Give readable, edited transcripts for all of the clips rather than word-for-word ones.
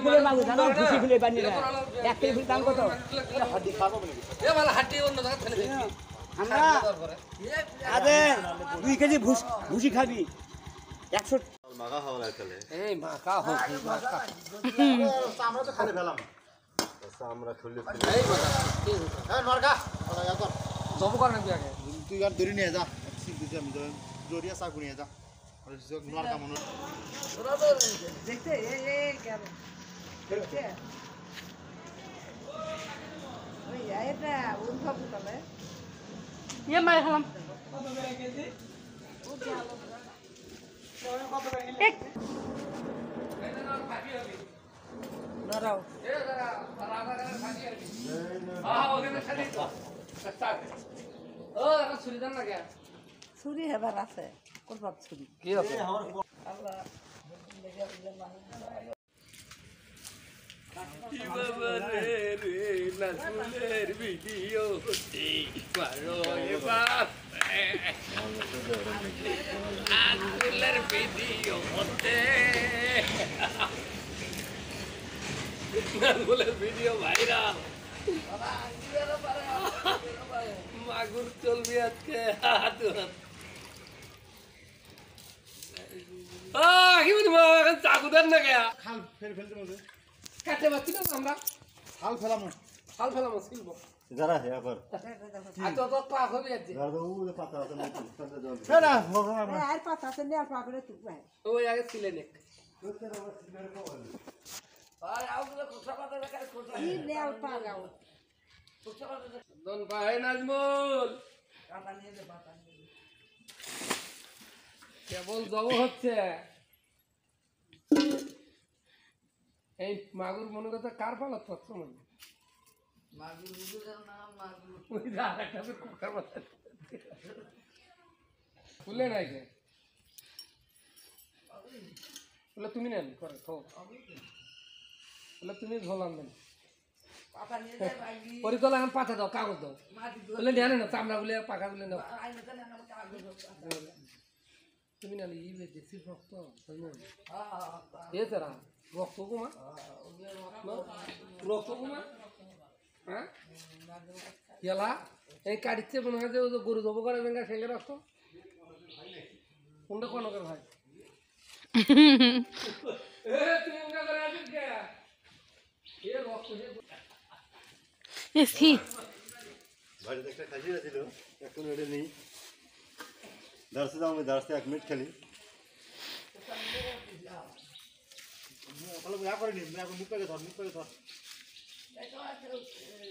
ফুলের মাগুর জানো ভুসি ফুলের বানিয়ে না 1 কেজি ফুলের দাম কত হাড্ডি খাবো নাকি এ ভালো হাড্ডি অন্য জায়গা ফেলে দিবি আমরা আরে 2 কেজি ভুসি খাবি 100 মাখা খাওয়া লাগলে এই মাখা হোক মাখা আমরা তো খালি ফেলাম আমরা খুললে এই মাখা হ্যাঁ নরকা ওরা কর জব কর না আগে তুই আর দড়ি নিয়ে যা সিদ্ধি আমি জড়িয়া চাকু নিয়ে যা আর নরকা মনে দেখতে এই কেন দেখতে ওই এটা উল্টা পুল্টা না ইয়ে মাই খালাম এক নরাও এ দাদা রাগা খালি আর হ্যাঁ ওখানে খালি তো ও এটা ছুরি দেন না কে ছুরি হেবার আছে করবাত ছুরি কি আছে আল্লাহ কি বাবা রে নাসুলের ভিডিও পারো এ বাপ নাসুলের ভিডিও হতে নাসুলের ভিডিও ভাইরাল মাগুর চলবি আজকে হাত কি বলছি এখন চাকু দেন না কে খাল ফেলতে মধ্যে কাটতে পারছি না আমরা খাল ফেলাম হাল ফেলাম শিল্প যারা হে আবার আর তো ক্লাস হবে আজকে যারা তো ও পাতা আছে না আর পাতা আছে নে আর পাগলে তুই ভাই ওই আগে ছিলেন এক আর আউগুলো কোথা পাতা দেখার কোথা কি নেল পাগাও দন ভাই নাজমুল পাতা নিয়ে দে পাতা নিয়ে কেবল জব হচ্ছে এই মাগুর মনে কথা কার পালাত পাচ্ছ মানে মাগুর বুঝুর নাম মাগুর ওই আর একটা কুকার মাথা ফুলে নাই কে ফুলে তুমি নেন করে থো ফুলে তুমি ঝোলান দেন পাতা নিয়ে দে ভাই পরিকল্পনা এখন পাতা দাও কাগজ দাও মাটি বলে নেন না চামড়া বলে পাকা বলে নাও আইনে তো না কাগজ তুমি না ই বেশি রক্ত হ্যাঁ এ তারা রক্ত কুমা রক্ত কুমা হ্যাঁ গেলা এই কাটিচ্ছে মনে হয় যে গরু জব করে ভেঙ্গা সেঙ্গে রক্ত কোনটা কোনকের ভাই তুমি ওটা করে আসিস কে এ রক্ত এসি বাড়িতে একটা খাসি ছিল এখন ওটা নেই দাঁড়ছে যাও আমি দাঁড়ছে 1 মিনিট খালি মুখ করে নি মুখ করে ধর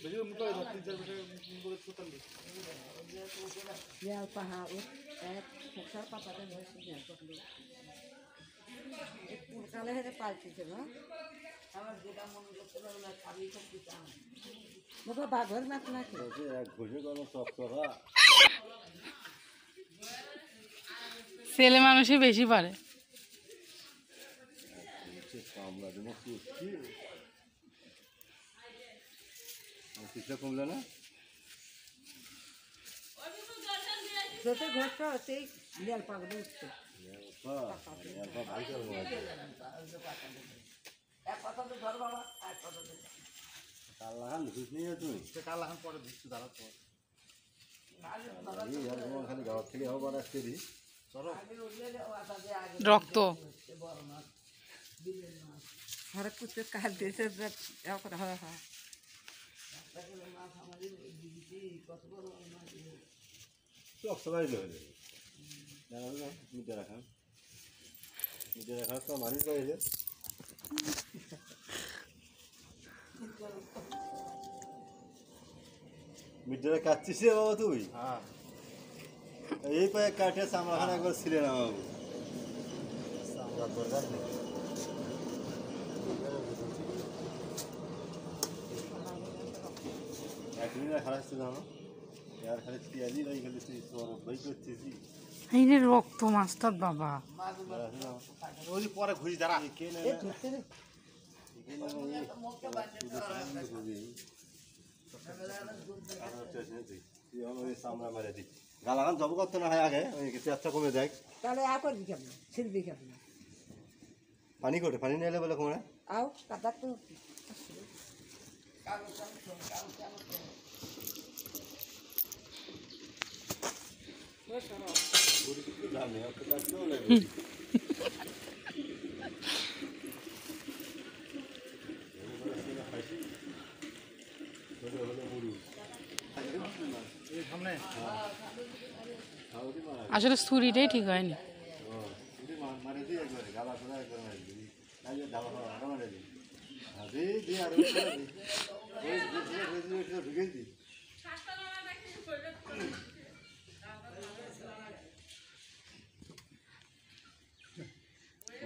বেশি মুখ করে ধর 3-4 মিনিট করে সুতান দি নেল পাহা ও এক সরকার পাতা দে নেল পকলো পুরকালে হেরে পাইছে না আমার যেটা মন করতে না খাবি তো পিতা মতো বাঘর নাক না কি এক ঘুষে কোনো চকচকা ছেলে মানুষই বেশি পারে কামলা দিন কি কিছু কমলে না যত ঘরছ সেই নেল পাগল উঠছে এক কথা তো ধর বাবা এক কথা তো কালাহান ঘুষ নিয়ে তুই কালাহান পরে দিচ্ছি দাঁড়ার পর খালি গাঁও থেকে হবার আসতে দিই রক্ত हर कुछ काट देते हाँ हाँ চক সবাই ধরে মিটে রাখা তো মানুষ পাইছে মিটে কাটছিস রে বাবা তুই হ্যাঁ এই পায়ে কাটে চামড়াখানা একবার ছিলে না বাবু চামড়া দরকার নেই এই রক্ত মাস্টার বাবা পরে ঘুরি দাঁড়া গালাগান জব করতে না হয় আগে চেষ্টা কমে দেখ তাহলে আর করবি কেমন ছিড়বি কেমন পানি কোটে পানি নিয়ে এলে বলে কমে আও কাদা তো জানে অত কাটতেও লাগবে আসলে ছুরিটাই ঠিক হয়নি। মানে দিয়ে একবারে গালা ফোলা একবার মারি দিবি তাহলে দাবা খাওয়া আরো মারি দিবি দিয়ে আর ঢুকে দিই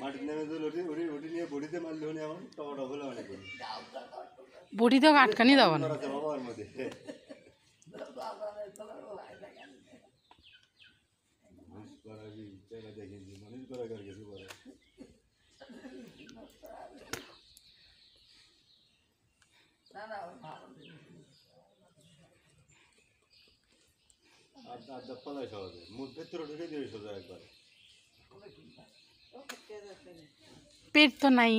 মাটির নেমে তো ওটি নিয়ে বডিতে মারলে হলে আমার টমাটো হলে অনেক বটিতেও আটকানি দেওয়া না। বাবার মধ্যে মানুষ করাবি জায়গা দেখেছি মানুষ করা কর কিছু করে আর দপ্পালাই সহজে মুখ ভেতরে ঢুকে দিবি সোজা একবার পেট তো নাই।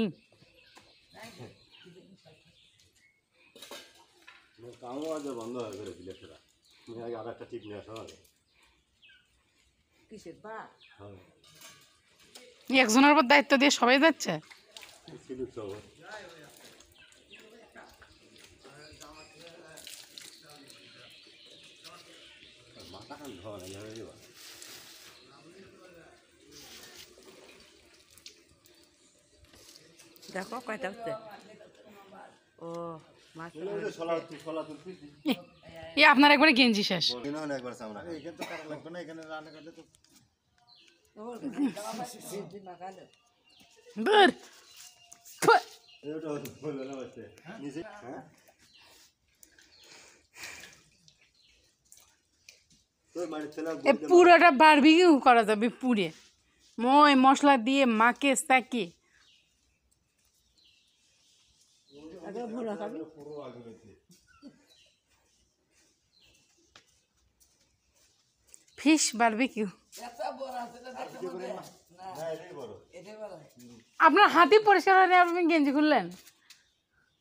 কামও আজ বন্ধ হয়ে গেলে বিলেসরা আমি আগে আর একটা টিপ নিয়ে আসা হবে কিসের বা হ্যাঁ একজনের উপর দায়িত্ব দিয়ে সবাই যাচ্ছে। সিলুক সব মাথা খান ধোয়া না যাবে দেখো কয়টা হচ্ছে ও মাছ ছলা তুলবি এ আপনার একবারে গেঞ্জি শেষ। একবার সামনে এখানে তো কাটা লাগবে না এখানে রান্না করলে তো দূর থু। এটা বলে না বাচ্চা নিচে হ্যাঁ তোর মানে ছেলে এ পুরোটা বারবিকিউ করা যাবে পুড়ে মই মশলা দিয়ে মাকে সাকি। পুরো আগে গেছে ফিশ বারবিকিউ না এটাই বড় আপনার হাতি পরিষ্কার হয়নি, আপনি গেঞ্জি খুললেন।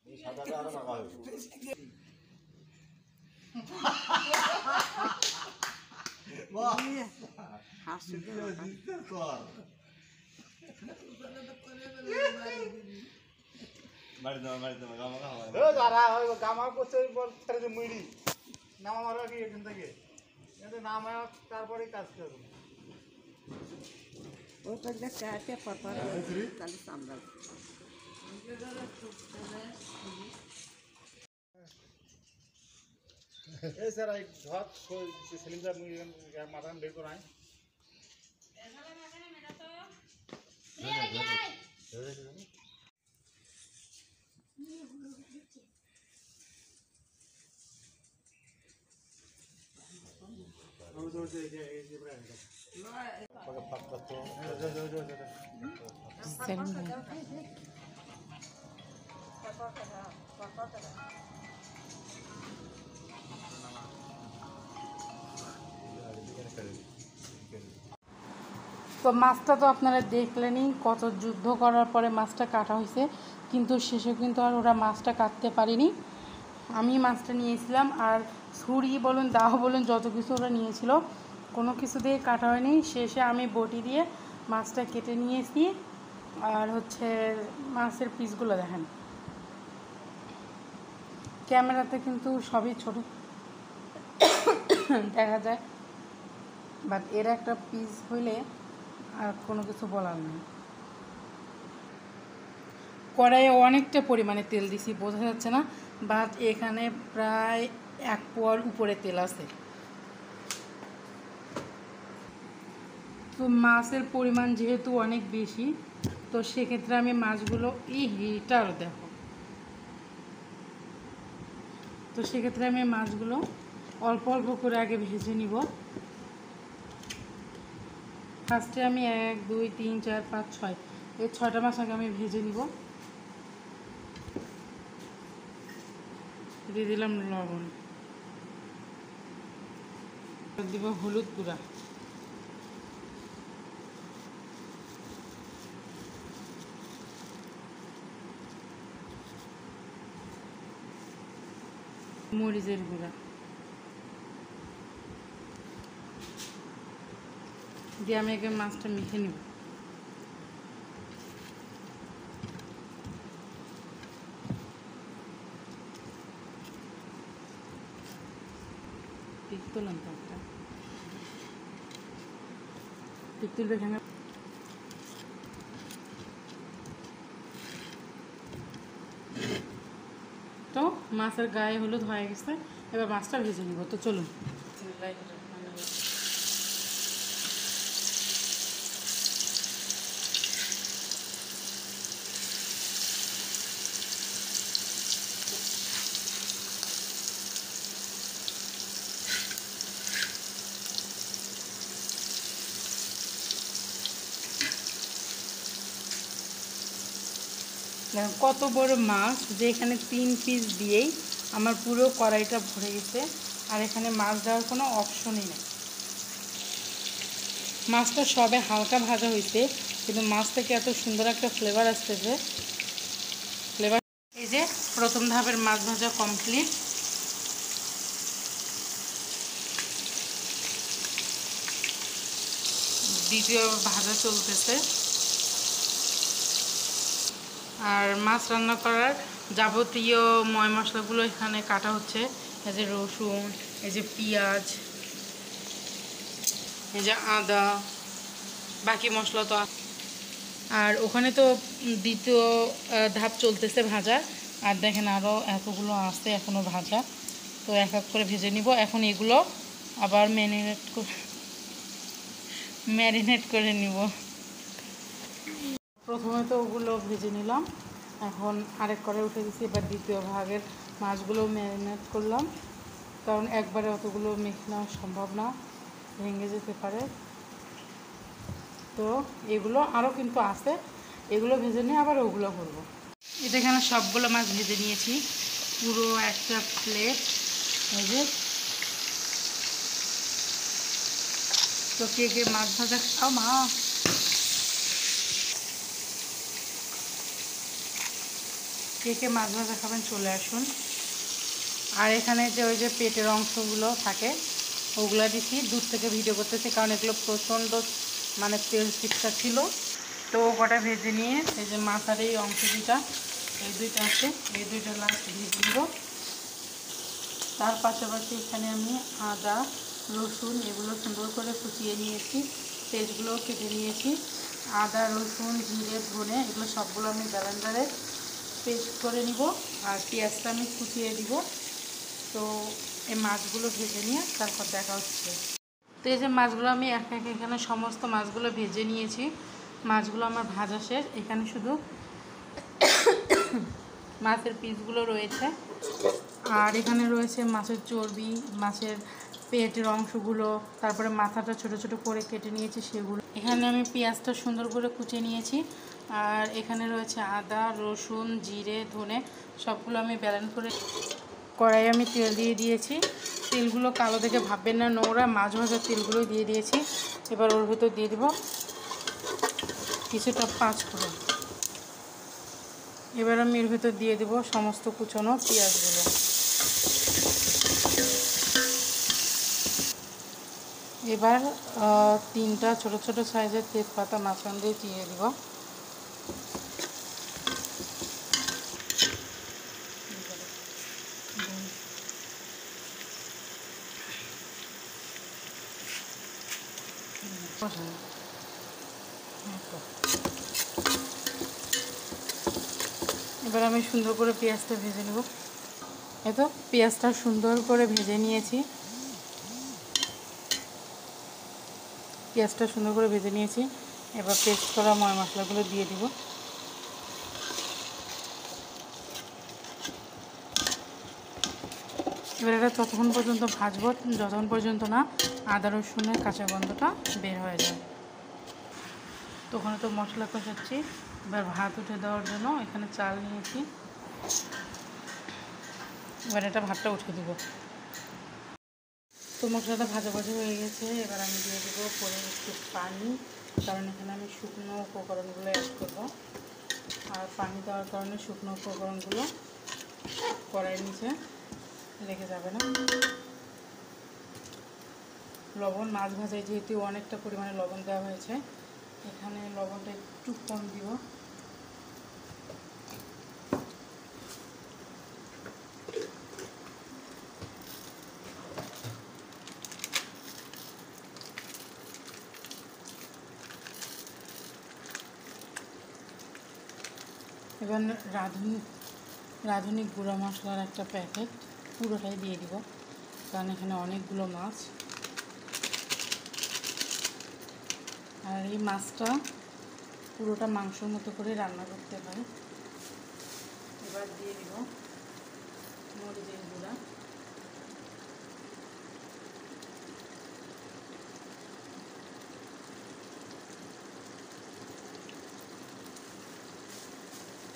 এই সাদাটা আরো পাকা হবে মারি দাও গামা করছে ওই বল ছেড়ে যে মুড়ি নামা মারো কি এখান থেকে নামা তারপরে কাজ করবো ওটা দেখতে পরপর তাহলে সামলাল এই স্যার এই ধর সিলিন্ডার মাথা বের করায় তো মাছটা তো আপনারা দেখলেনই, কত যুদ্ধ করার পরে মাছটা কাটা হয়েছে, কিন্তু শেষে কিন্তু আর ওরা মাছটা কাটতে পারেনি। আমি মাছটা নিয়েছিলাম, আর ছুরি বলুন দাও বলুন যত কিছু ওরা নিয়েছিল কোনো কিছু দিয়ে কাটা হয়নি। শেষে আমি বটি দিয়ে মাছটা কেটে নিয়েছি। আর হচ্ছে মাছের পিসগুলো দেখেন, ক্যামেরাতে কিন্তু সবই ছোট দেখা যায়, বাট এর একটা পিস হইলে আর কোনো কিছু বলার নেই। কড়াইয়ে অনেকটা পরিমাণে তেল দিছি, বোঝা যাচ্ছে না, বাট এখানে প্রায় 1 পোয়ার উপরে তেল আছে। তো মাছের পরিমাণ যেহেতু অনেক বেশি, তো সেক্ষেত্রে আমি মাছগুলো হিটার দেখো, তো সেক্ষেত্রে আমি মাছগুলো অল্প অল্প করে আগে ভেজে নিব। ফার্স্টে আমি 1 2 3 4 5 6 এই 6টা মাছ আগে আমি ভেজে নিব। দিয়ে দিলাম লবণ, দিব হলুদ গুঁড়া, মরিচের গুঁড়া দিয়ে আমি আগে মাছটা মেখে নিব। পিক তুলাম তো একটা পিক তুলবে এখানে। তো মাছের গায়ে হলুদ হয়ে গেছে, এবার মাছটা ভেজে নিব। তো চলুন। কত বড় মাছ যে এখানে 3 পিস দিয়েই আমার পুরো কড়াইটা ভরে গেছে, আর এখানে মাছ দেওয়ার কোনো অপশনই নেই। মাছটা সবে হালকা ভাজা হয়েছে, কিন্তু মাছ থেকে এত সুন্দর একটা ফ্লেভার আসতেছে। ফ্লেভার এই যে প্রথম ধাপের মাছ ভাজা কমপ্লিট। দ্বিতীয় ভাজা চলতেছে। আর মাছ রান্না করার যাবতীয় ময় মশলাগুলো এখানে কাটা হচ্ছে। এই যে রসুন, এই যে পেঁয়াজ, এই যে আদা, বাকি মশলা তো। আর ওখানে তো দ্বিতীয় ধাপ চলতেছে ভাজা। আর দেখেন আরও এতগুলো আছে এখনও ভাজা, তো এক এক করে ভেজে নিব। এখন এগুলো আবার ম্যারিনেট করে নিব। প্রথমে তো ওগুলো ভেজে নিলাম, এখন আরেক করে উঠে দিচ্ছি। এবার দ্বিতীয় ভাগের মাছগুলো ম্যারিনেট করলাম, কারণ একবারে অতগুলো মেখে নেওয়া সম্ভব না, ভেঙে যেতে পারে। তো এগুলো আরও কিন্তু আছে, এগুলো ভেজে নিয়ে আবার ওগুলো করবো। এটা এখানে সবগুলো মাছ ভেজে নিয়েছি, পুরো একটা প্লেট। এই যে তো কে কে মাছ ভাজা খাও মা? কে কে মাছ ভাজা খাবেন চলে আসুন। আর এখানে যে ওই যে পেটের অংশগুলো থাকে ওগুলো দিচ্ছি। দূর থেকে ভিডিও করতেছি কারণ এগুলো প্রচণ্ড মানে তেল চিপটা ছিল। তো কটা ভেজে নিয়ে এই যে মাথার এই অংশ দুটা, এই দুইটা আছে, এই দুইটা লাস্ট ভেজে নেব। তার পাশাপাশি এখানে আমি আদা, রসুন এগুলো সুন্দর করে কুচিয়ে নিয়েছি, পেঁয়াজগুলোও কেটে নিয়েছি। আদা, রসুন, জিরে, ধনে এগুলো সবগুলো আমি ব্লেন্ডারে পেস্ট করে নিব। আর পেঁয়াজটা আমি কুচিয়ে দিব। তো এই মাছগুলো ভেজে নিয়ে তারপর দেখা হচ্ছে। তো এই যে মাছগুলো আমি এক এক এখানে সমস্ত মাছগুলো ভেজে নিয়েছি। মাছগুলো আমার ভাজা শেষ। এখানে শুধু মাছের পিসগুলো রয়েছে, আর এখানে রয়েছে মাছের চর্বি, মাছের পেটের অংশগুলো, তারপরে মাথাটা ছোট ছোট করে কেটে নিয়েছি সেগুলো। এখানে আমি পেঁয়াজটা সুন্দর করে কুচিয়ে নিয়েছি। আর এখানে রয়েছে আদা, রসুন, জিরে, ধনে সবগুলো আমি ব্লেন্ড করে কড়াই আমি তেল দিয়ে দিয়েছি। তেলগুলো কালো দেখে ভাববেন না, নোংরা মাছ ভাজার তেলগুলোই দিয়ে দিয়েছি। এবার ওর ভিতর দিয়ে দেব কিছুটা পাঁচফোড়ন। এবার আমি এর ভিতর দিয়ে দেব সমস্ত কুচানো পেঁয়াজগুলো। এবার 3টা ছোট ছোট সাইজের তেজপাতা মাঝখান দিয়ে দিয়ে দেব। এবার আমি সুন্দর করে পেঁয়াজটা ভেজে নেব। এই তো পেঁয়াজটা সুন্দর করে ভেজে নিয়েছি। পেঁয়াজটা সুন্দর করে ভেজে নিয়েছি। এবার পেস্ট করা ময় মশলাগুলো দিয়ে দিব। এবার এটা ততক্ষণ পর্যন্ত ভাজবো যতক্ষণ পর্যন্ত না আদা রসুনের কাঁচা গন্ধটা বের হয়ে যায়। তখন তো মশলা কষাচ্ছি। এবার ভাত উঠে দেওয়ার জন্য এখানে চাল নিয়েছি। এবার এটা ভাতটা উঠে দেবো। তো মশলাটা ভাজা ভাজা হয়ে গেছে। এবার আমি দিয়ে দেবো পরে একটু পানি, কারণ এখানে আমি শুকনো উপকরণগুলো অ্যাড করবো। আর পানি দেওয়ার কারণে শুকনো উপকরণগুলো কড়াইয়ের নিচে লেগে যাবে না। লবণ মাছ ভাজায় যেহেতু অনেকটা পরিমাণে লবণ দেওয়া হয়েছে, এখানে লবণটা একটু কম দিব। এবার রাঁধুনি গুঁড়া মশলার একটা প্যাকেট পুরোটাই দিয়ে দিব, কারণ এখানে অনেকগুলো মাছ। আর এই মাছটা পুরোটা মাংসর মতো করে রান্না করতে হয়। এবার দিয়ে দিব মরিচের গুঁড়া,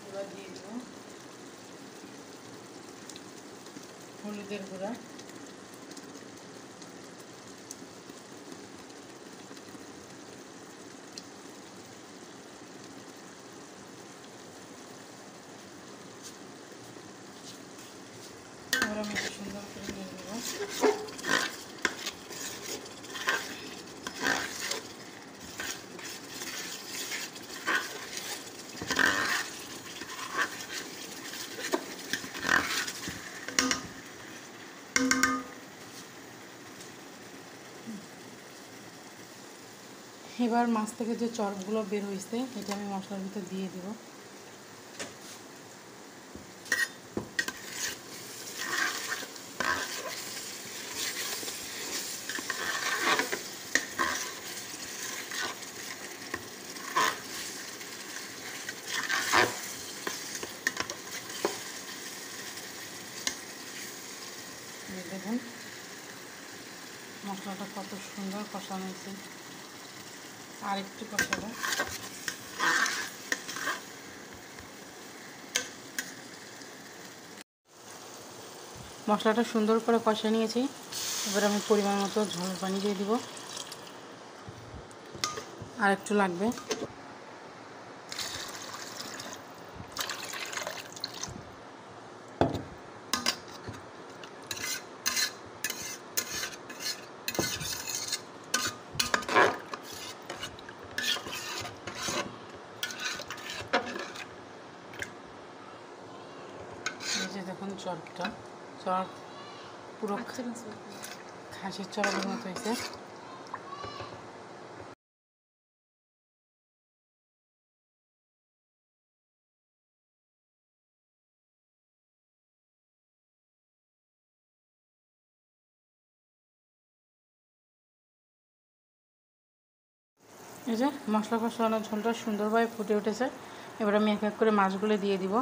এবার দিয়ে দিব হলুদের গুঁড়া, এবার আমি সুন্দর করে নিয়ে নেব। এবার মাছ থেকে যে চর্বগুলো বের হয়েছে এটা আমি মশলার ভিতর দিয়ে দিব। দেখুন মশলাটা কত সুন্দর কষানো হয়েছে। আর একটু কষাবো। মশলাটা সুন্দর করে কষা নিয়েছি, এবার আমি পরিমাণ মতো ঝোল পানি দিয়ে দিব। আর একটু লাগবে। এই যে দেখুন চর পুরো খাসির চড়ার মতো হয়েছে। এই যে মশলা কষানো ঝোলটা সুন্দরভাবে ফুটে উঠেছে। এবার আমি এক এক করে মাছগুলো দিয়ে দিব।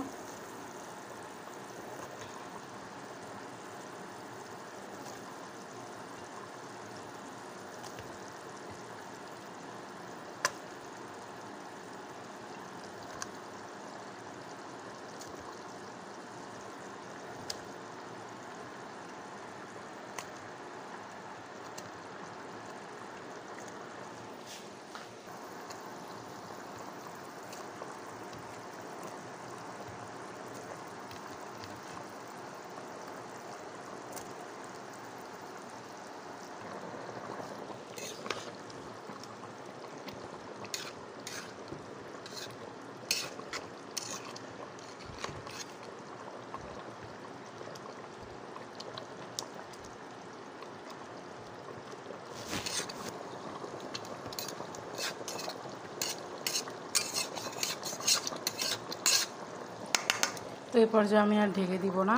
তো এই পর্যায়ে আমি আর ঢেকে দিব না,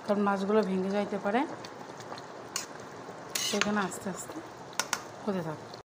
কারণ মাছগুলো ভেঙে যাইতে পারে, সেখানে আস্তে আস্তে হতে থাকবে।